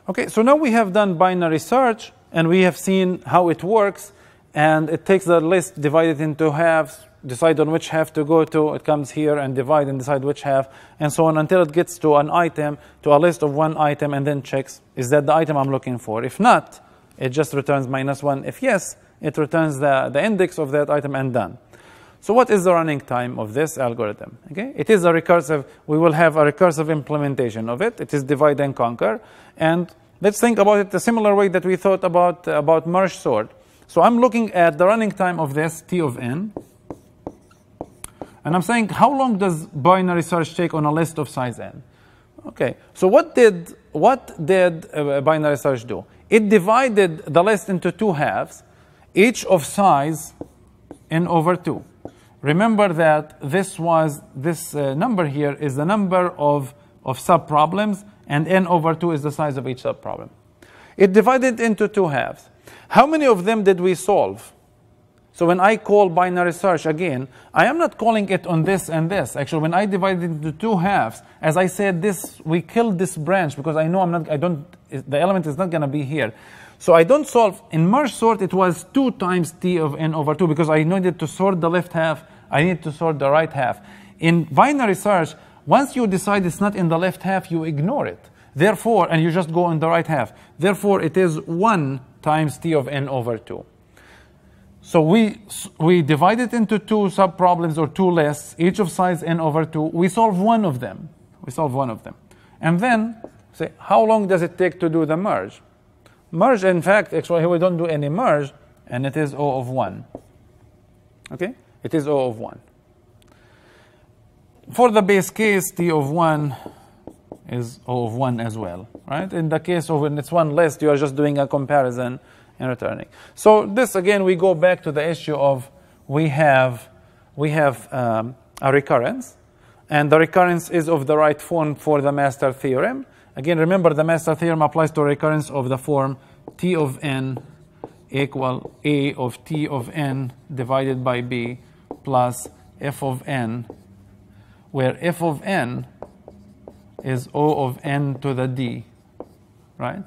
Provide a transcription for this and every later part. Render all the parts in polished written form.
Okay, so now we have done binary search, and we have seen how it works, and it takes the list, divide it into halves, decide on which half to go to, it comes here and divide and decide which half, and so on until it gets to an item, to a list of one item, and then checks, is that the item I'm looking for? If not, it just returns -1. If yes, it returns the index of that item and done. So what is the running time of this algorithm? Okay, it is a recursive, we will have a recursive implementation of it. It is divide and conquer. And let's think about it the similar way that we thought about merge sort. So I'm looking at the running time of this, T of n. And I'm saying, how long does binary search take on a list of size n? Okay, so what did binary search do? It divided the list into two halves, each of size n/2. Remember that this number here is the number of subproblems, and n/2 is the size of each subproblem. It divided into two halves. How many of them did we solve? So when I call binary search again, I am not calling it on this and this. Actually, when I divide it into two halves, as I said, we killed this branch because I know the element is not going to be here. So I don't solve. In merge sort, it was 2 times T of n/2 because I needed to sort the left half. I need to sort the right half. In binary search, once you decide it's not in the left half, you ignore it. Therefore, and you just go in the right half. Therefore, it is 1 times T of n/2. So we divide it into two subproblems or two lists, each of size n/2. We solve one of them. And then say, how long does it take to do the merge? Merge, in fact, actually here we don't do any merge, and it is O of 1. Okay? It is O of 1. For the base case, T of 1 is O of 1 as well. Right? In the case of when it's one list, you are just doing a comparison and returning. So this, again, we go back to the issue of we have a recurrence, and the recurrence is of the right form for the master theorem. Again, remember the master theorem applies to recurrence of the form T of n equal A of T of n divided by B plus F of n, where F of n is O of n to the D, right?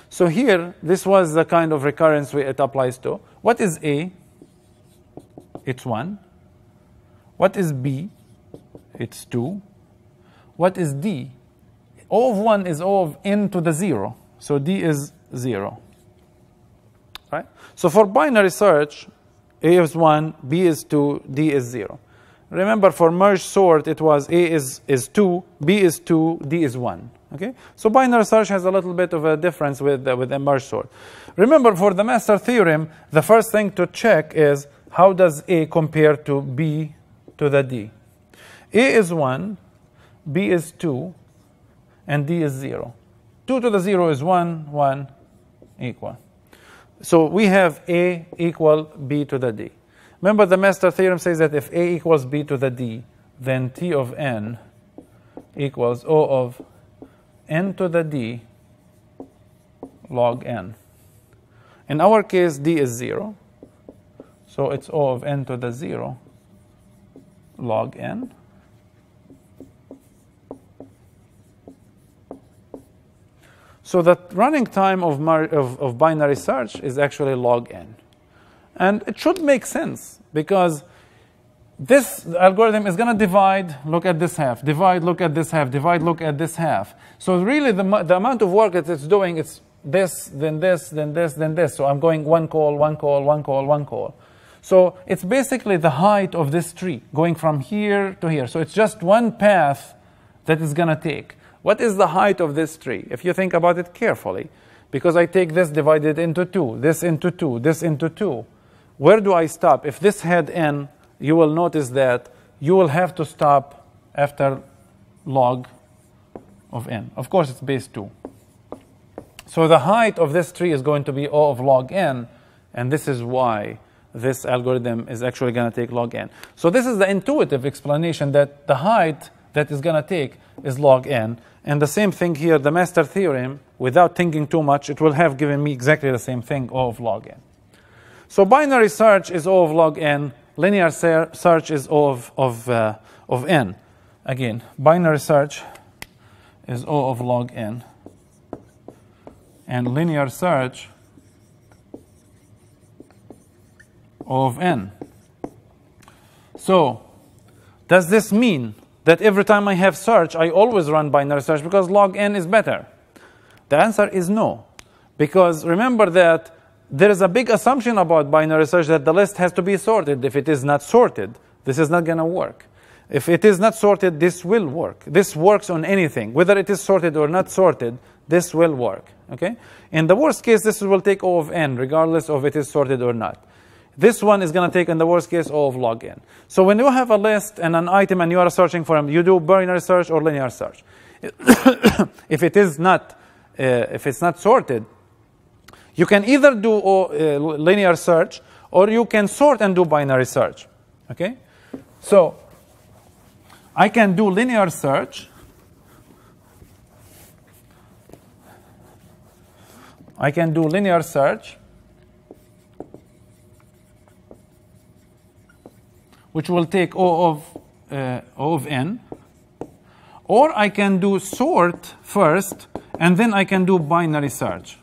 So here, this was the kind of recurrence it applies to. What is A? It's 1. What is B? It's 2. What is D? O of 1 is O of n to the 0. So D is 0. Right? So for binary search, A is 1, B is 2, D is 0. Remember, for merge sort, it was A is 2, B is 2, D is 1. Okay? So binary search has a little bit of a difference with a merge sort. Remember, for the master theorem, the first thing to check is how does A compare to B to the D? A is 1, B is 2, and D is 0. 2 to the 0 is 1, 1 equal. So we have A equal B to the D. Remember, the master theorem says that if A equals B to the D, then T of n equals O of n to the D log n. In our case, D is 0. So it's O of n to the 0 log n. So the running time of binary search is actually log n. And it should make sense, because this algorithm is going to divide, look at this half, divide, look at this half, divide, look at this half. So really the amount of work that it's doing, it's this, then this, then this, then this. So I'm going one call, one call, one call, one call. So it's basically the height of this tree, going from here to here. So it's just one path that it's going to take. What is the height of this tree? If you think about it carefully, because I take this divided into 2, this into 2, this into 2. Where do I stop? If this had n, you will notice that you will have to stop after log of n. Of course, it's base 2. So the height of this tree is going to be O of log n, and this is why this algorithm is actually going to take log n. So this is the intuitive explanation, that the height that is going to take is log n. And the same thing here, the master theorem, without thinking too much, it will have given me exactly the same thing, O of log n. So binary search is O of log n. Linear search is O of n. Again, binary search is O of log n. and linear search O of n. So does this mean that every time I have search, I always run binary search because log n is better? The answer is no. Because remember that there is a big assumption about binary search that the list has to be sorted. If it is not sorted, this is not going to work. If it is not sorted, this will work. This works on anything. Whether it is sorted or not sorted, this will work. Okay? In the worst case, this will take O of n, regardless of it is sorted or not. This one is going to take, in the worst case, O of log n. So when you have a list and an item and you are searching for them, you do binary search or linear search. If it's not sorted, you can either do linear search or you can sort and do binary search. Okay? So I can do linear search. I can do linear search, which will take O of n. Or I can do sort first, and then I can do binary search.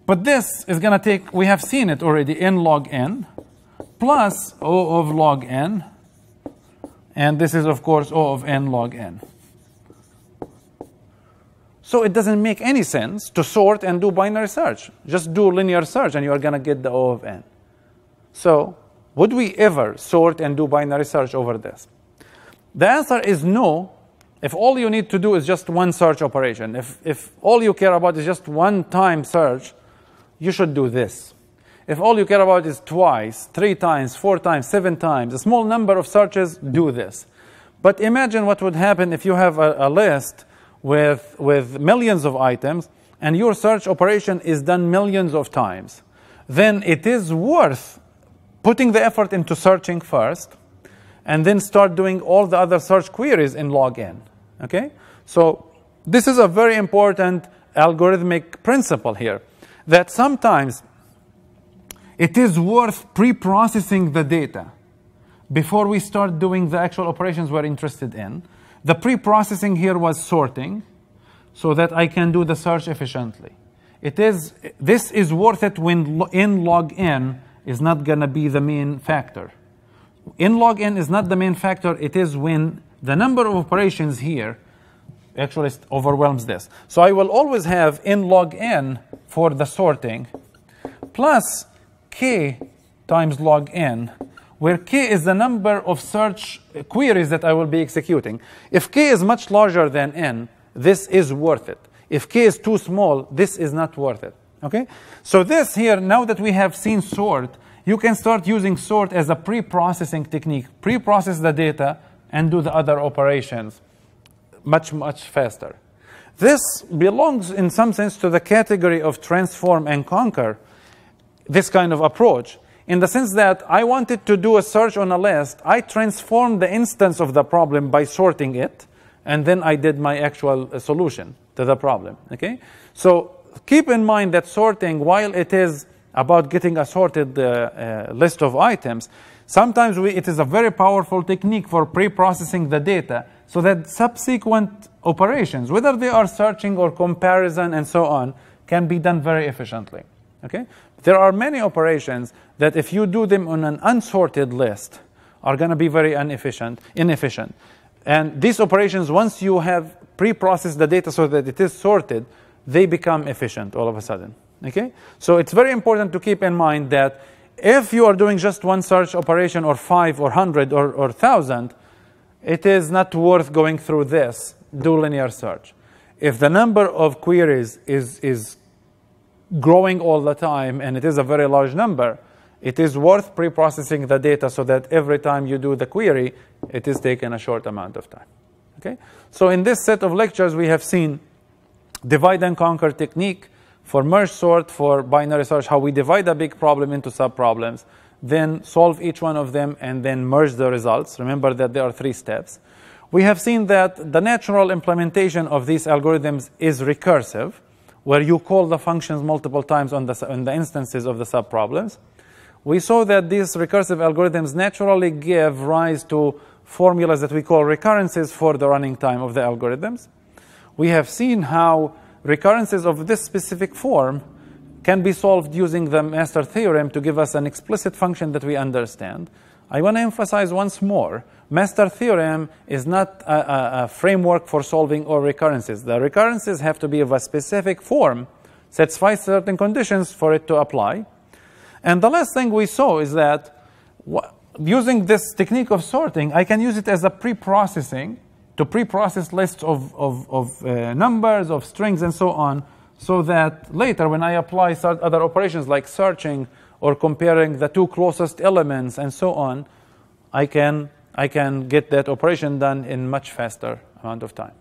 But this is going to take, we have seen it already, n log n, plus O of log n, and this is, of course, O of n log n. So it doesn't make any sense to sort and do binary search. Just do linear search, and you are going to get the O of n. So would we ever sort and do binary search over this? The answer is no, if all you need to do is just one search operation. If all you care about is just one time search, you should do this. If all you care about is twice, 3 times, 4 times, 7 times, a small number of searches, do this. But imagine what would happen if you have a list with millions of items and your search operation is done millions of times. Then it is worth putting the effort into searching first and then start doing all the other search queries in log n. Okay? So this is a very important algorithmic principle here, that sometimes it is worth pre-processing the data before we start doing the actual operations we're interested in. The pre-processing here was sorting so that I can do the search efficiently. This is worth it when n log n is not going to be the main factor. N log n is not the main factor. It is when the number of operations here actually overwhelms this. So I will always have n log n for the sorting plus k times log n, where k is the number of search queries that I will be executing. If k is much larger than n, this is worth it. If k is too small, this is not worth it. Okay? So this here, now that we have seen sort, you can start using sort as a pre-processing technique. Pre-process the data and do the other operations much, much faster. This belongs in some sense to the category of transform and conquer, this kind of approach, in the sense that I wanted to do a search on a list. I transformed the instance of the problem by sorting it, and then I did my actual solution to the problem. Okay? So keep in mind that sorting, while it is about getting a sorted list of items, sometimes it is a very powerful technique for pre-processing the data so that subsequent operations, whether they are searching or comparison and so on, can be done very efficiently. Okay? There are many operations that if you do them on an unsorted list are going to be very inefficient. And these operations, once you have pre-processed the data so that it is sorted, they become efficient all of a sudden. Okay? So it's very important to keep in mind that if you are doing just one search operation or 5 or 100 or 1,000, it is not worth going through this. Do linear search. If the number of queries is growing all the time and it is a very large number, it is worth pre-processing the data so that every time you do the query, it is taken a short amount of time. Okay? So in this set of lectures, we have seen divide and conquer technique for merge sort, for binary search, how we divide a big problem into sub-problems, then solve each one of them, and then merge the results. Remember that there are 3 steps. We have seen that the natural implementation of these algorithms is recursive, where you call the functions multiple times on the instances of the sub-problems. We saw that these recursive algorithms naturally give rise to formulas that we call recurrences for the running time of the algorithms. we have seen how recurrences of this specific form can be solved using the master theorem to give us an explicit function that we understand. I want to emphasize once more, master theorem is not a framework for solving all recurrences. The recurrences have to be of a specific form, satisfy certain conditions for it to apply. And the last thing we saw is that using this technique of sorting, I can use it as a pre-processing to pre-process lists of numbers, of strings, and so on, so that later when I apply other operations like searching or comparing the two closest elements and so on, I can get that operation done in much faster amount of time.